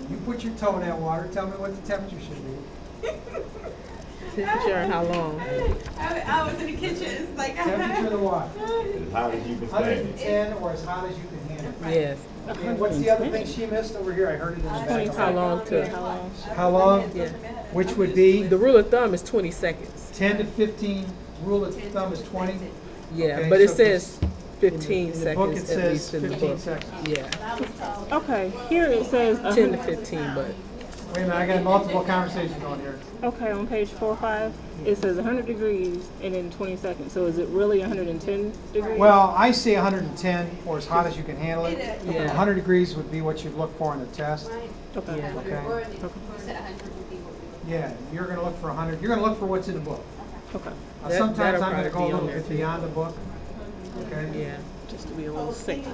You put your toe in that water, tell me what the temperature should be. Temperature and how long? I was in the kitchen. It's like Temperature of the water. As hot as you can stand it. 110 or as hot as you can handle. Yes. And what's the other thing she missed over here? I heard it in the back. How long to? How long? How long? Yeah. Which would be The rule of thumb is 20 seconds. 10 to 15. Rule of thumb is 20. Yeah, Okay, but it so says 15 in the book it seconds at says least in the 15 book. seconds. Yeah, Okay, here it says 10 to 15, but Wait a minute, I got multiple conversations going here. okay, on page 4 or 5, it says 100 degrees and then 20 seconds. So is it really 110 degrees? Well, I say 110 or as hot as you can handle it. Yeah. 100 degrees would be what you'd look for in the test. Okay. yeah. Okay. Yeah, you're going to look for 100. You're going to look for what's in the book. Okay. Now, That- sometimes that'll I'm going to go a probably be on little there, bit too. beyond the book. Okay. Yeah. Just to be a little safe.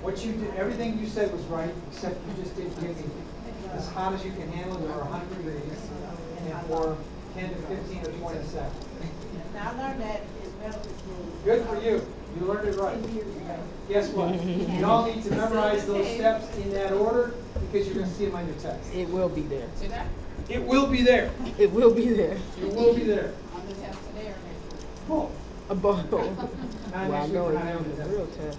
What you did, everything you said was right, except you just didn't give me as hot as you can handle it or 100 degrees, and for 10 to 15 or 20 seconds. Now I learned that is relatively. Good for you. You learned it right. Guess what? You all need to memorize those steps in that order because you're going to see them on your test. It will be there. It will be there. It will be there. It will be there. On the test today or next Cool. A ball. Not Well, I next week, know we're it not having is the a test. real test.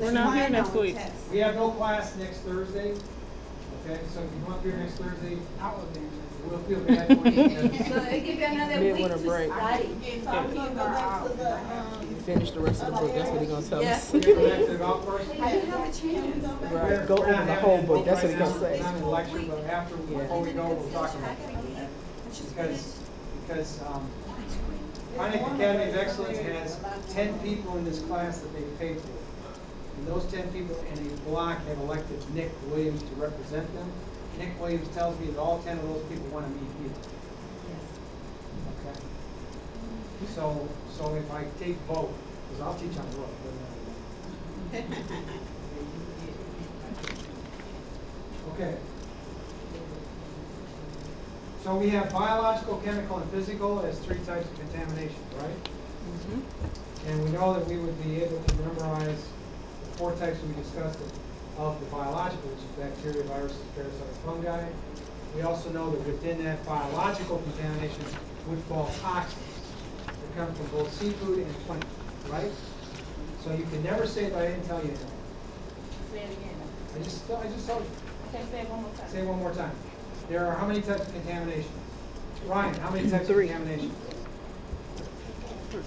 We're not here next week. We have no class next Thursday. Okay, so if you come up here next Thursday, we'll feel bad for you. So they give you another week Midwinter to break. study. So I'm gonna go back to the, Finish the rest of the book. That's what he's gonna tell us. We're going to go back to the golf course. I didn't have a chance. Right. Go We're not over the having whole it book. That's what right he's gonna now. say. It's not in the lecture, but after, before we go, we'll talk about it. Because Pontiac Academy of Excellence has 10 people in this class that they paid for. And those 10 people in a block have elected Nick Williams to represent them. Nick Williams tells me that all 10 of those people want to meet you. Okay? So if I take both, because I'll teach on the road. Okay. So we have biological, chemical, and physical as 3 types of contamination, right? And we know that we would be able to memorize the 4 types we discussed of the biological, which is bacteria, viruses, parasites, fungi. We also know that within that biological contamination would fall toxins that come from both seafood and plant, right? So you can never say that I didn't tell you anything. Say it again. I just told you. Okay, say it one more time. Say it one more time. There are how many types of contamination? Ryan, how many types 3. of contamination?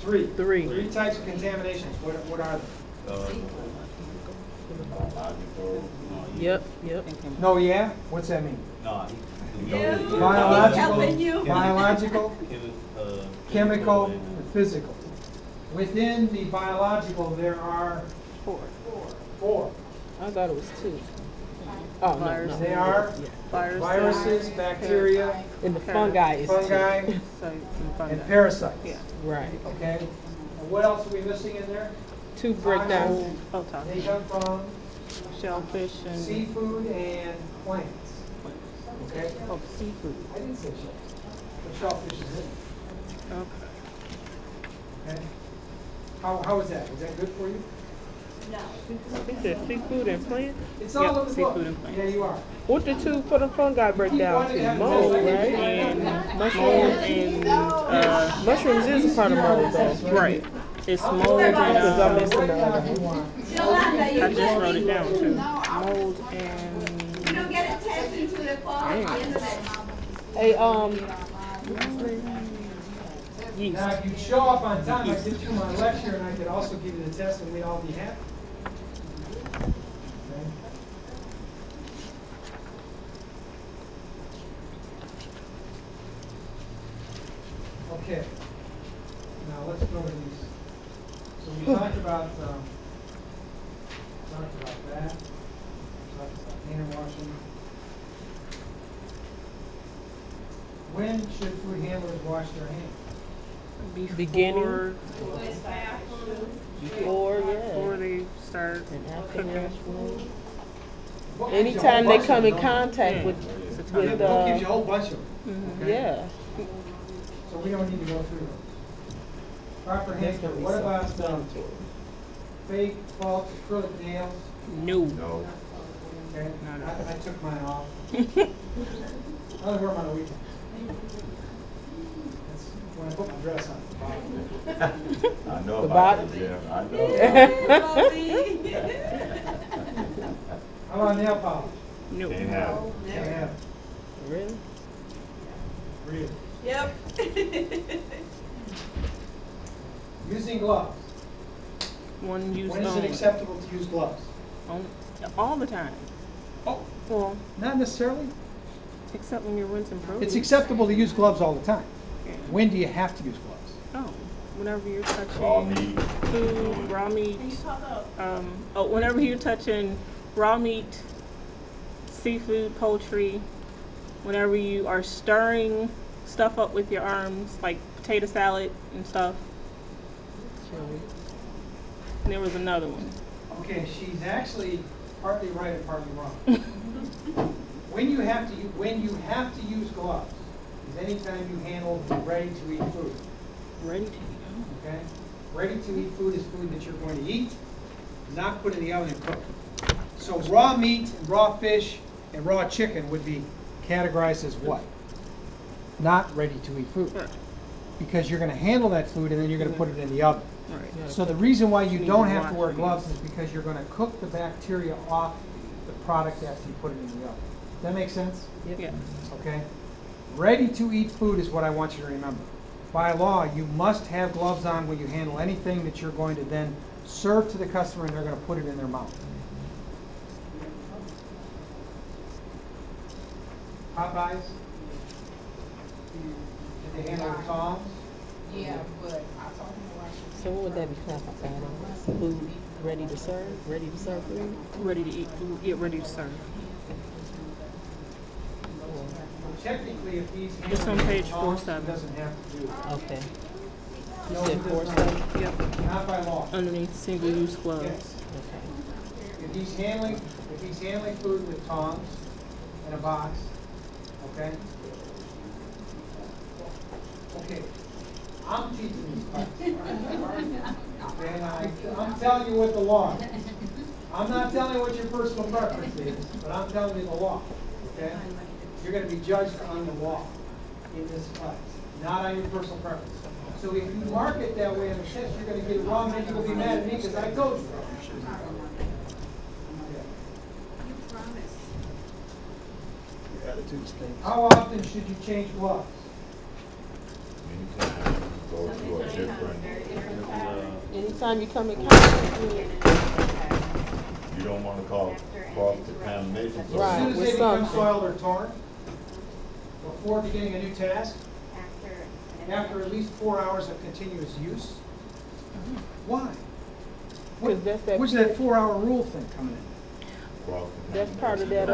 3. 3. 3 types of contaminations. What are they? Yep. No, yeah? What's that mean? Yeah. Biological, He's helping you. biological, chemical, and physical. Within the biological, there are 4. I thought it was 2. Oh, no, Virus. no. They are Viruses, viruses, bacteria, And the fungi is fungi, Sites and fungi. and parasites. Yeah. Right. Okay? And what else are we missing in there? 2 breakdowns. Oh, They toxic. come from Shellfish and seafood and plants. Okay? oh, seafood. I didn't say shellfish. But shellfish is in it. Okay. Okay? How is that? Is that good for you? No. I think there's seafood and plant. It's all Yep, in the book. seafood and plants. Yeah, you are. What the 2 for the fungi break down to? Mold, right? And mushrooms and Mushrooms is a part of mold, though. right. It's mold Because I'm and missing the other one. I just wrote it down too. Mold and You don't get a test until the fall at the end of that month. Hey, yeast. Now, if you show up on time, I could do my lecture and I could also give you the test and we'd all be happy. Okay. Now let's go to these. So we talked about that. We talked about hand washing. When should food handlers wash their hands? Beginning. Before Before, they start and after cooking. washing. Book gives you a whole Anytime they bunch come of in them. contact Yeah. with, Yeah, with the book gives you a whole bunch of them. Okay? yeah. So we don't need to go through them. Proper hand That's care. gonna be What about self-explanatory. fake, false acrylic nails No. No. Okay, No, no. I took mine off. I only wear them on the weekends. That's when I put my dress on. I know The about bottom. it, Jeff. I know. How about nail polish? No. Can't have it. Can't have it. Really? Really. Yep. Using gloves. One use When is it only. acceptable to use gloves? All the time. Oh, Well, not necessarily. except when you're rinsing produce. It's acceptable to use gloves all the time. Yeah. When do you have to use gloves? Oh, whenever you're Raw touching meat. food, raw meat. Whenever you're touching raw meat, seafood, poultry, whenever you are stirring stuff up with your arms, like potato salad and stuff. And there was another one. Okay, she's actually partly right and partly wrong. When you have to use gloves is anytime you handle ready-to-eat food. Ready to Okay? Ready-to-eat food is food that you're going to eat, not put in the oven and cook. So raw meat and raw fish and raw chicken would be categorized as what? Not ready-to-eat food. Right. Because you're going to handle that food and then you're going to put it in the oven. Right. So the reason why you need don't to have to wear wash it. gloves is because you're going to cook the bacteria off the product after you put it in the oven. Does that make sense? Yeah. Okay? Ready-to-eat food is what I want you to remember. By law, you must have gloves on when you handle anything that you're going to then serve to the customer and they're going to put it in their mouth. Popeyes? Did they handle the tongs? Yeah, but I told him to wash it. So what would that be classified as? Food ready to serve? Ready to serve food? Ready to eat food, get ready to serve. Technically, if he's It's on handling page the tongs, 47. he doesn't have to do it. Okay. You No, said he does 47? not. Yep. Not by law. Underneath single-use gloves. Yes. Okay. If he's handling food with tongs in a box, okay? Okay, I'm teaching these classes. Okay, and I'm telling you what the law is. I'm not telling you what your personal preference is, but I'm telling you the law, okay? You're gonna be judged on the law in this class, not on your personal preference. So if you mark it that way in the test, you're gonna get it wrong, then you'll be mad at me because I told you. How often should you change gloves? Anytime you go to a different, Anytime you come in contact with you don't want to cause contamination. So Right. As soon as with they become something. soiled or torn, before beginning a new task, after at least 4 hours of continuous use. Why? 'Cause that's that Where's that 4-hour rule thing coming in? that's part of that,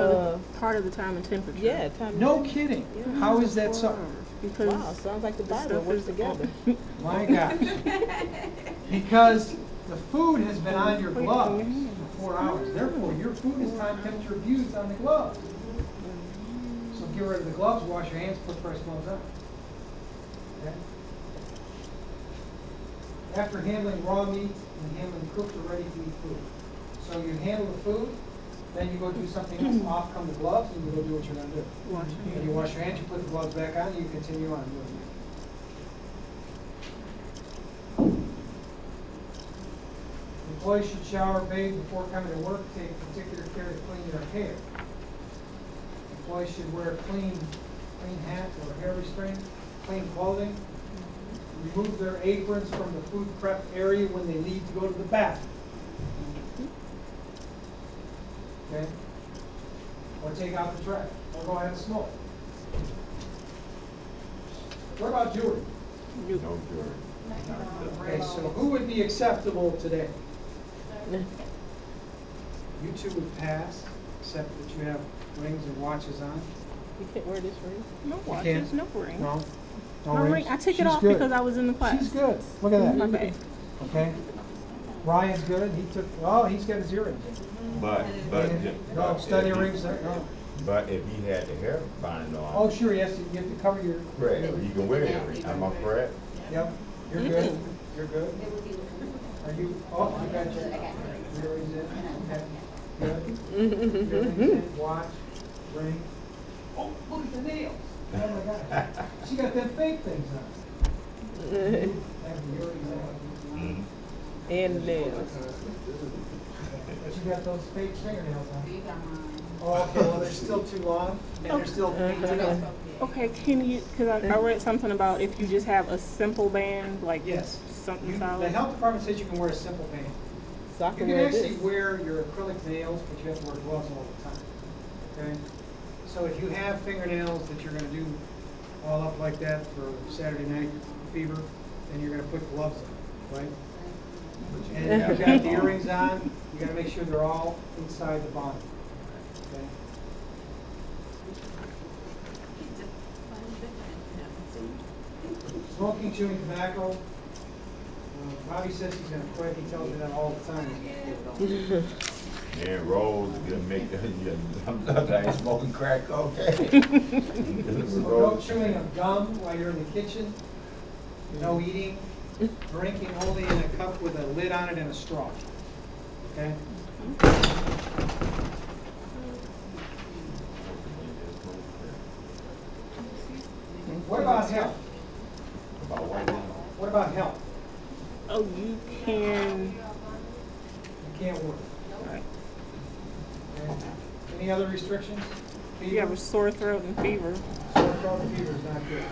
Part of the time and temperature. yeah, time. No kidding. How is that so? Because Wow, sounds like the Bible stuff works is- together. My gosh. Because the food has been on your gloves for 4 hours. Therefore, your food is time temperature abused on the gloves. So get rid of the gloves, wash your hands, put fresh gloves on. Okay? After handling raw meat and handling cooked or ready-to-eat food. So you handle the food, then you go do something else, off come the gloves, and you go do what you're gonna do. wash And you wash your hands, you put the gloves back on, and you continue on doing it. Employees should shower, bathe before coming to work, take particular care to clean their hair. Employees should wear clean hat or hair restraint, clean clothing. Remove their aprons from the food prep area when they leave to go to the bathroom. Okay? Or take out the trash, or go ahead and smoke. What about jewelry? No jury. Okay, so who would be acceptable today? You two would pass, except that you have rings and watches on. You can't wear this ring? No can't? watches, no ring. No? No My rings? ring, I took She's it off good. because I was in the class. She's good. Look at My that. bad. Okay? Ryan's good. He took, oh, he's got his earrings. But, No, study rings, no. But if he had the hair bind on. Oh, sure, yes, you have to cover your. Correct, you can wear it. Am I correct? Yep, you're good. You're good. Are you, oh, you got your earrings in? Okay. Good. Earrings, watch, ring. Oh, look at the nails. Oh my God. She got them fake things on. Have the earrings on. And nails. But you got those fake fingernails on. Oh, okay, well, they're still too long, and they're still painted. Okay, can you, because I read something about if you just have a simple band, like Yes. something The solid. health department says you can wear a simple band. So I You can can wear actually this. wear your acrylic nails, but you have to wear gloves all the time. Okay? So if you have fingernails that you're going to do all up like that for Saturday night fever, then you're going to put gloves on, right? And if you've got the earrings on, you got to make sure they're all inside the body. Okay? Smoking, chewing tobacco. Bobby says he's going to quit. He tells me that all the time. And Rose, you make, I ain't smoking crack, okay? No Rose. chewing of gum while you're in the kitchen. No eating. Drinking only in a cup with a lid on it and a straw. Okay? What about health? About what now? What about health? Oh, you can. You can't work. Right. Okay? Any other restrictions? You have a sore throat and fever. Sore throat and fever is not good.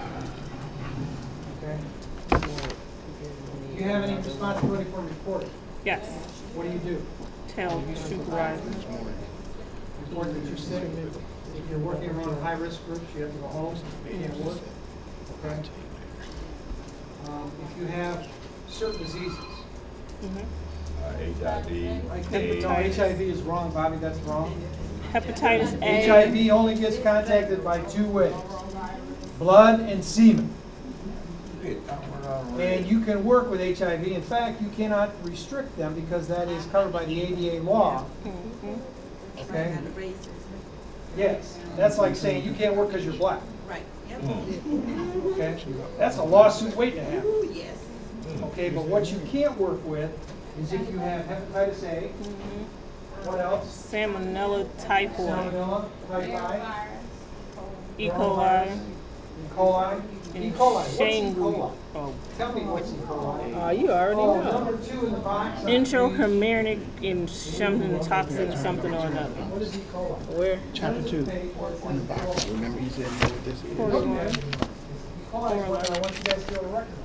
Okay? Do you have any responsibility for reporting? Yes. What do? Tell supervisor. Report that you're sick. If you're working around high-risk groups, you have to go home. You can't work. Okay? If you have certain diseases. HIV, No, AIDS. HIV is wrong, Bobby, that's wrong. Hepatitis A. HIV only gets contacted by two ways, blood and semen. And you can work with HIV. In fact, you cannot restrict them because that is covered by the ADA law. Okay? Yes, that's like saying you can't work because you're black. Right. Okay? That's a lawsuit waiting to happen. Yes. Okay, but what you can't work with is if you have hepatitis A. What else? Salmonella typhoid. Salmonella, type I, E. coli. E. coli. And E. coli. What's E. Shingle. coli? Oh. Tell me what's E. coli. Oh, you already Oh, know. number 2 in the box. Intrahumeric and something toxin, something or another. What is E. coli? Where? Chapter 2 on the box. Remember he said no with this. E. coli is what I want you guys to be able to recognize.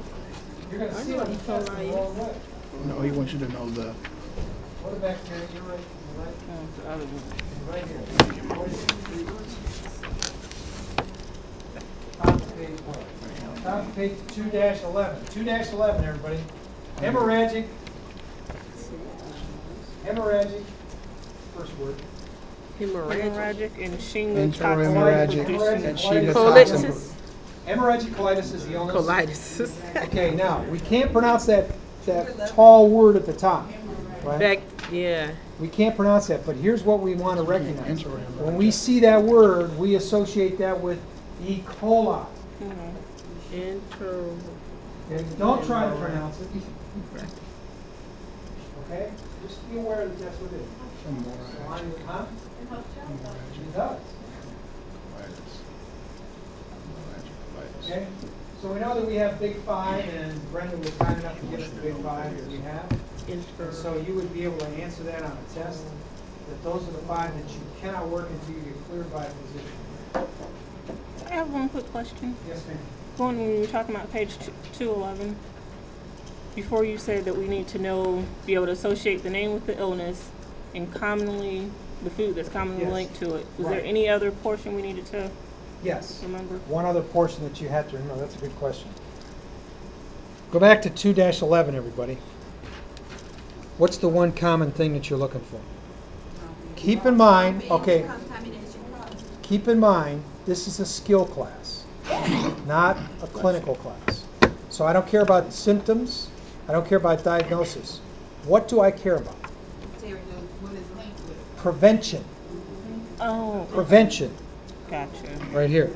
You're going to see what E. coli the wrong way. No, he wants you to know the. What a bacteria, you're right. You're right. The other one. Right here. What is it? Top of page what? Top of page 2-11. 2-11, everybody. Hemorrhagic. Hemorrhagic. First word. Hemorrhagic and shingle toxin Interhemorrhagic producing and Shiga Colitis. toxin. Hemorrhagic colitis is the illness. Colitis. Okay, now, we can't pronounce that tall word at the top. Right? Back, yeah. We can't pronounce that, but here's what we want to recognize. When we see that word, we associate that with E. coli. Inter. Okay? Don't try to pronounce it. Okay? Just be aware that that's what it is. So, huh? It does. Okay? So we know that we have Big Five, and Brenda was kind enough to give us the Big Five that we have. And so you would be able to answer that on a test, that those are the 5 that you cannot work until you get cleared by a physician. I have one quick question. Yes, ma'am. Going when we were talking about page 211, before you said that we need to know, be able to associate the name with the illness and commonly, the food that's commonly Yes. linked to it. Was Right. there any other portion we needed to Yes. remember? One other portion that you have to remember. That's a good question. Go back to 2-11, everybody. What's the one common thing that you're looking for? Keep in mind, okay, keep in mind, this is a skill class, not a clinical class. So I don't care about symptoms. I don't care about diagnosis. What do I care about? Prevention. Oh, Prevention. gotcha. Right here.